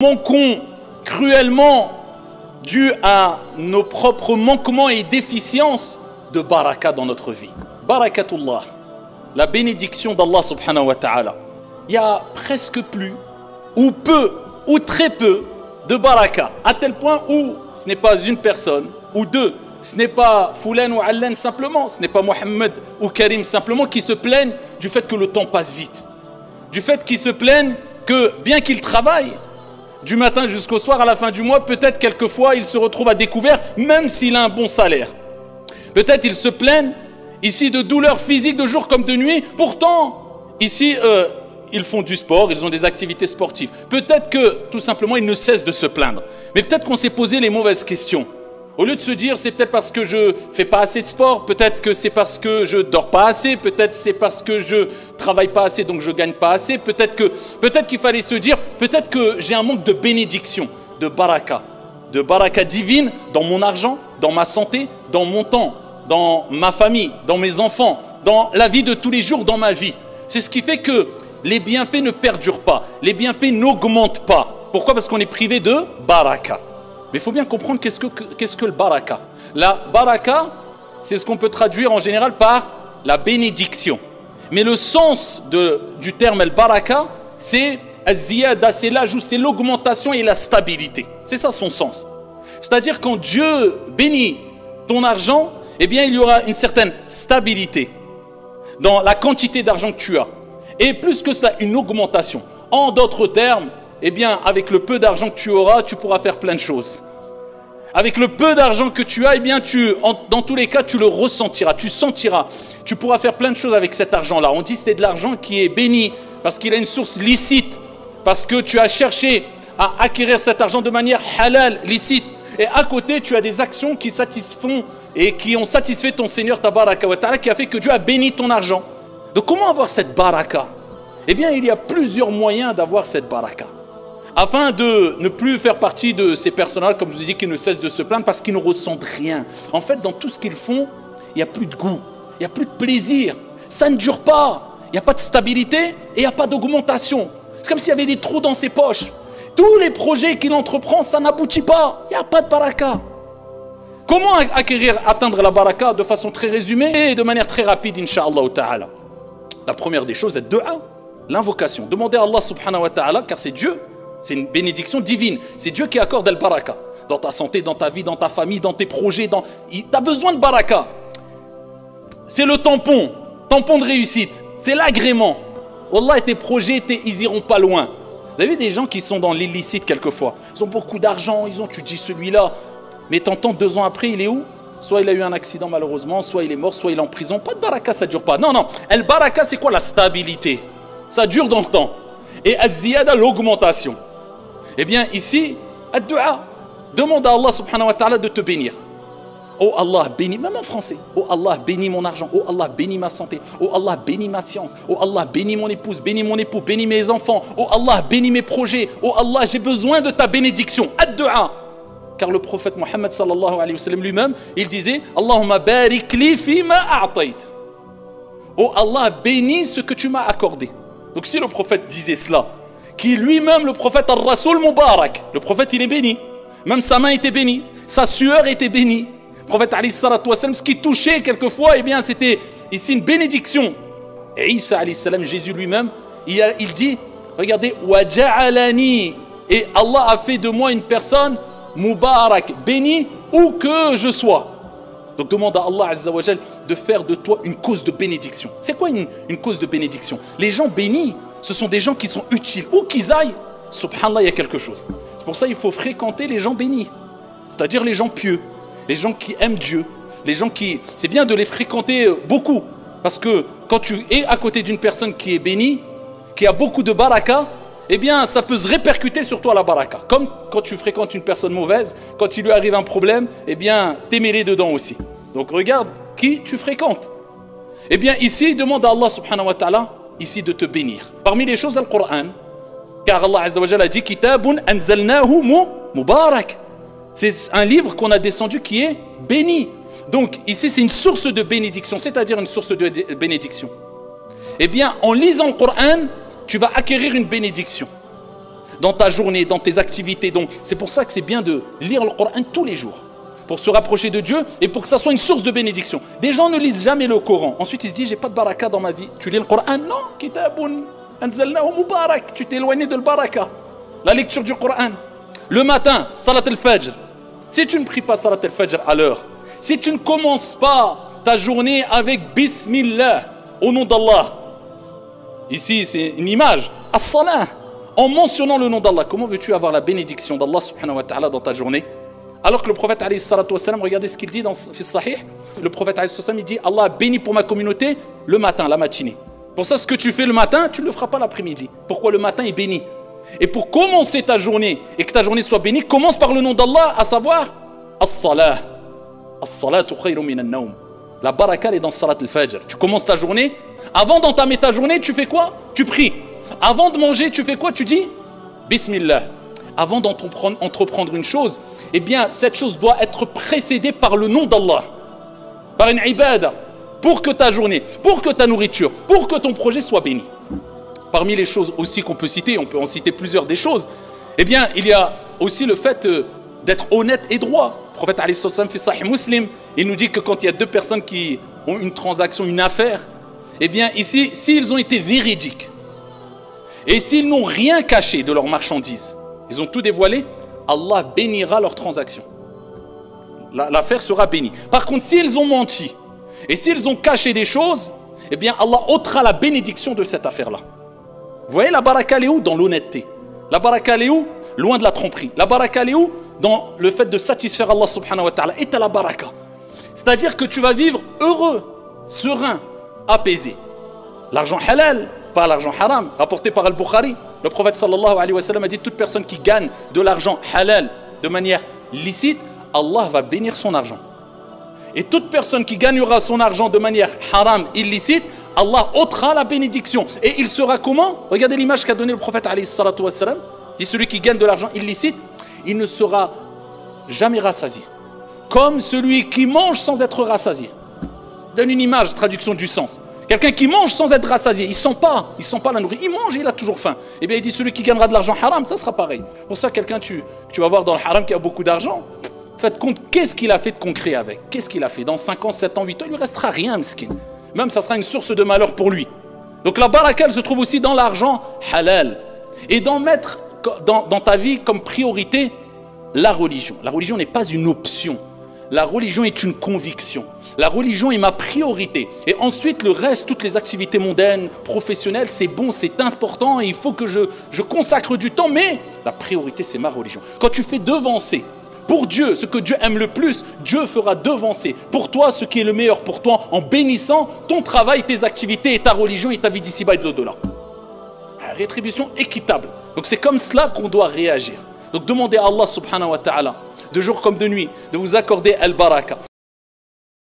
Manquons cruellement, dû à nos propres manquements et déficiences, de baraka dans notre vie. Barakatullah, la bénédiction d'Allah subhanahu wa ta'ala. Il y a presque plus, ou peu, ou très peu de baraka, à tel point où ce n'est pas une personne, ou deux, ce n'est pas Foulan ou Allan simplement, ce n'est pas Mohammed ou Karim simplement qui se plaignent du fait que le temps passe vite. Du fait qu'ils se plaignent que, bien qu'ils travaillent, du matin jusqu'au soir, à la fin du mois, peut-être quelquefois il se retrouve à découvert, même s'il a un bon salaire. Peut-être ils se plaignent ici de douleurs physiques de jour comme de nuit. Pourtant, ici, ils font du sport, ils ont des activités sportives. Peut-être que, tout simplement, ils ne cessent de se plaindre. Mais peut-être qu'on s'est posé les mauvaises questions. Au lieu de se dire, c'est peut-être parce que je fais pas assez de sport, peut-être que c'est parce que je dors pas assez, peut-être c'est parce que je travaille pas assez, donc je gagne pas assez, peut-être qu'il fallait se dire, peut-être que j'ai un manque de bénédiction, de baraka divine dans mon argent, dans ma santé, dans mon temps, dans ma famille, dans mes enfants, dans la vie de tous les jours, dans ma vie. C'est ce qui fait que les bienfaits ne perdurent pas, les bienfaits n'augmentent pas. Pourquoi? Parce qu'on est privé de baraka. Mais il faut bien comprendre qu'est-ce que le baraka. La baraka, c'est ce qu'on peut traduire en général par la bénédiction. Mais le sens du terme el baraka, c'est az-ziyada, c'est l'ajout, c'est l'augmentation et la stabilité. C'est ça son sens. C'est-à-dire quand Dieu bénit ton argent, eh bien il y aura une certaine stabilité dans la quantité d'argent que tu as. Et plus que cela, une augmentation. En d'autres termes, eh bien, avec le peu d'argent que tu auras, tu pourras faire plein de choses. Avec le peu d'argent que tu as, eh bien, dans tous les cas, tu le ressentiras, tu sentiras. Tu pourras faire plein de choses avec cet argent-là. On dit que c'est de l'argent qui est béni parce qu'il a une source licite, parce que tu as cherché à acquérir cet argent de manière halal, licite. Et à côté, tu as des actions qui satisfont et qui ont satisfait ton Seigneur Tabaraka wa Ta'ala, qui a fait que Dieu a béni ton argent. Donc, comment avoir cette baraka? Eh bien, il y a plusieurs moyens d'avoir cette baraka. Afin de ne plus faire partie de ces personnages, comme je vous ai dit, qui ne cessent de se plaindre parce qu'ils ne ressentent rien. En fait, dans tout ce qu'ils font, il n'y a plus de goût, il n'y a plus de plaisir. Ça ne dure pas. Il n'y a pas de stabilité et il n'y a pas d'augmentation. C'est comme s'il y avait des trous dans ses poches. Tous les projets qu'il entreprend, ça n'aboutit pas. Il n'y a pas de baraka. Comment atteindre la baraka de façon très résumée et de manière très rapide, Inch'Allah ta'ala? La première des choses est l'invocation. Demandez à Allah subhanahu wa ta'ala, car c'est Dieu. C'est une bénédiction divine. C'est Dieu qui accorde le baraka. Dans ta santé, dans ta vie, dans ta famille, dans tes projets. Tu as besoin de baraka. C'est le tampon de réussite. C'est l'agrément. Wallah, tes projets, ils iront pas loin. Vous avez des gens qui sont dans l'illicite quelquefois. Ils ont beaucoup d'argent, tu dis celui-là. Mais t'entends 2 ans après, il est où? Soit il a eu un accident malheureusement, soit il est mort, soit il est en prison. Pas de baraka, ça dure pas. Non. El baraka, c'est quoi? La stabilité. Ça dure dans le temps. Et az-ziyada, l'augmentation. Eh bien ici, ad-du'a, demande à Allah subhanahu wa ta'ala de te bénir. Oh Allah, bénis, même en français. Oh Allah, bénis mon argent. Oh Allah, bénis ma santé. Oh Allah, bénis ma science. Oh Allah, bénis mon épouse, bénis mon époux, bénis mes enfants. Oh Allah, bénis mes projets. Oh Allah, j'ai besoin de ta bénédiction. Ad-du'a. Car le prophète Mohammed sallallahu alayhi wa sallam lui-même, il disait Allahumma barik li fima a'tayt. Oh Allah, bénis ce que tu m'as accordé. Donc si le prophète disait cela, qui lui-même, le prophète al-Rasoul Mubarak, le prophète il est béni, même sa main était bénie, sa sueur était bénie. Le prophète alayhi salatu wa sallam, ce qui touchait quelquefois, eh bien c'était ici une bénédiction. Et Isa alayhi salam, Jésus lui-même, il dit, regardez, wa ja'alani, et Allah a fait de moi une personne Mubarak, béni où que je sois. Donc demande à Allah Azza wa Jal de faire de toi une cause de bénédiction. C'est quoi une cause de bénédiction? Les gens bénis, ce sont des gens qui sont utiles. Où qu'ils aillent, subhanallah, il y a quelque chose. C'est pour ça qu'il faut fréquenter les gens bénis. C'est-à-dire les gens pieux, les gens qui aiment Dieu, les gens qui... C'est bien de les fréquenter beaucoup. Parce que quand tu es à côté d'une personne qui est bénie, qui a beaucoup de baraka, eh bien, ça peut se répercuter sur toi la baraka. Comme quand tu fréquentes une personne mauvaise, quand il lui arrive un problème, eh bien, t'es mêlé dedans aussi. Donc regarde qui tu fréquentes. Eh bien, ici, demande à Allah subhanahu wa ta'ala, ici de te bénir. Parmi les choses, le Coran, car Allah Azza wa Jalla a dit Kitabun anzalnahu mubarak. C'est un livre qu'on a descendu qui est béni. Donc ici, c'est une source de bénédiction, c'est-à-dire une source de bénédiction. Eh bien, en lisant le Coran, tu vas acquérir une bénédiction. dans ta journée, dans tes activités. Donc c'est pour ça que c'est bien de lire le Coran tous les jours, pour se rapprocher de Dieu et pour que ça soit une source de bénédiction. Des gens ne lisent jamais le Coran. Ensuite ils se disent j'ai pas de baraka dans ma vie. Tu lis le Coran? Non, kitabun anzalnahu mubarak. Tu t'es éloigné de le baraka. La lecture du Coran. Le matin, salat al-fajr. Si tu ne pries pas salat al-fajr à l'heure, si tu ne commences pas ta journée avec Bismillah, au nom d'Allah. Ici c'est une image. As-salah. En mentionnant le nom d'Allah, comment veux-tu avoir la bénédiction d'Allah subhanahu wa ta'ala dans ta journée? Alors que le prophète alayhi salatu wassalam, regardez ce qu'il dit dans le Sahih. Le prophète alayhi salatu wassalam, il dit Allah a béni pour ma communauté le matin, la matinée. Pour ça, ce que tu fais le matin, tu ne le feras pas l'après-midi. Pourquoi le matin est béni? Et pour commencer ta journée et que ta journée soit bénie, commence par le nom d'Allah, à savoir As-salah. As-salatu khayrun min an-nawm. La baraka est dans Salat al-Fajr. Tu commences ta journée. Avant d'entamer ta journée, tu fais quoi? Tu pries. Avant de manger, tu fais quoi? Tu dis Bismillah. Avant d'entreprendre une chose, eh bien, cette chose doit être précédée par le nom d'Allah, par une ibadah, pour que ta journée, pour que ta nourriture, pour que ton projet soit béni. Parmi les choses aussi qu'on peut citer, on peut en citer plusieurs des choses, eh bien, il y a aussi le fait d'être honnête et droit. Le prophète alayhi sallam fait Sahih Muslim, il nous dit que quand il y a deux personnes qui ont une transaction, une affaire, eh bien, ici, s'ils ont été véridiques, et s'ils n'ont rien caché de leurs marchandises, ils ont tout dévoilé, Allah bénira leur transaction. L'affaire sera bénie. Par contre, s'ils ont menti et s'ils ont caché des choses, eh bien Allah ôtera la bénédiction de cette affaire-là. Vous voyez, la baraka elle est où? Dans l'honnêteté. La baraka elle est où? Loin de la tromperie. La baraka elle est où? Dans le fait de satisfaire Allah subhanahu wa ta'ala. Et t'as la baraka. C'est-à-dire que tu vas vivre heureux, serein, apaisé. L'argent halal, pas l'argent haram, rapporté par Al-Bukhari. Le prophète sallallahu alayhi wa sallam a dit toute personne qui gagne de l'argent halal de manière licite, Allah va bénir son argent. Et toute personne qui gagnera son argent de manière haram, illicite, Allah ôtera la bénédiction. Et il sera comment? Regardez l'image qu'a donné le prophète alayhi salatu wa sallam. Il dit celui qui gagne de l'argent illicite, il ne sera jamais rassasié. Comme celui qui mange sans être rassasié. Donne une image, traduction du sens. Quelqu'un qui mange sans être rassasié, il ne sent pas la nourriture, il mange et il a toujours faim. Eh bien il dit celui qui gagnera de l'argent haram, ça sera pareil. Pour ça quelqu'un, tu vas voir dans le haram qui a beaucoup d'argent, faites compte, qu'est-ce qu'il a fait de concret avec? Qu'est-ce qu'il a fait? Dans 5 ans, 7 ans, 8 ans, il ne lui restera rien, miskin. Même ça sera une source de malheur pour lui. Donc la baraka, elle se trouve aussi dans l'argent halal. Et d'en mettre dans ta vie comme priorité la religion. La religion n'est pas une option. La religion est une conviction. La religion est ma priorité. Et ensuite, le reste, toutes les activités mondaines, professionnelles, c'est bon, c'est important, et il faut que je consacre du temps, mais la priorité, c'est ma religion. Quand tu fais devancer pour Dieu ce que Dieu aime le plus, Dieu fera devancer pour toi ce qui est le meilleur pour toi en bénissant ton travail, tes activités et ta religion et ta vie d'ici-bas et de l'au-delà. Rétribution équitable. Donc c'est comme cela qu'on doit réagir. Donc demandez à Allah subhanahu wa ta'ala, de jour comme de nuit, de vous accorder al-baraka.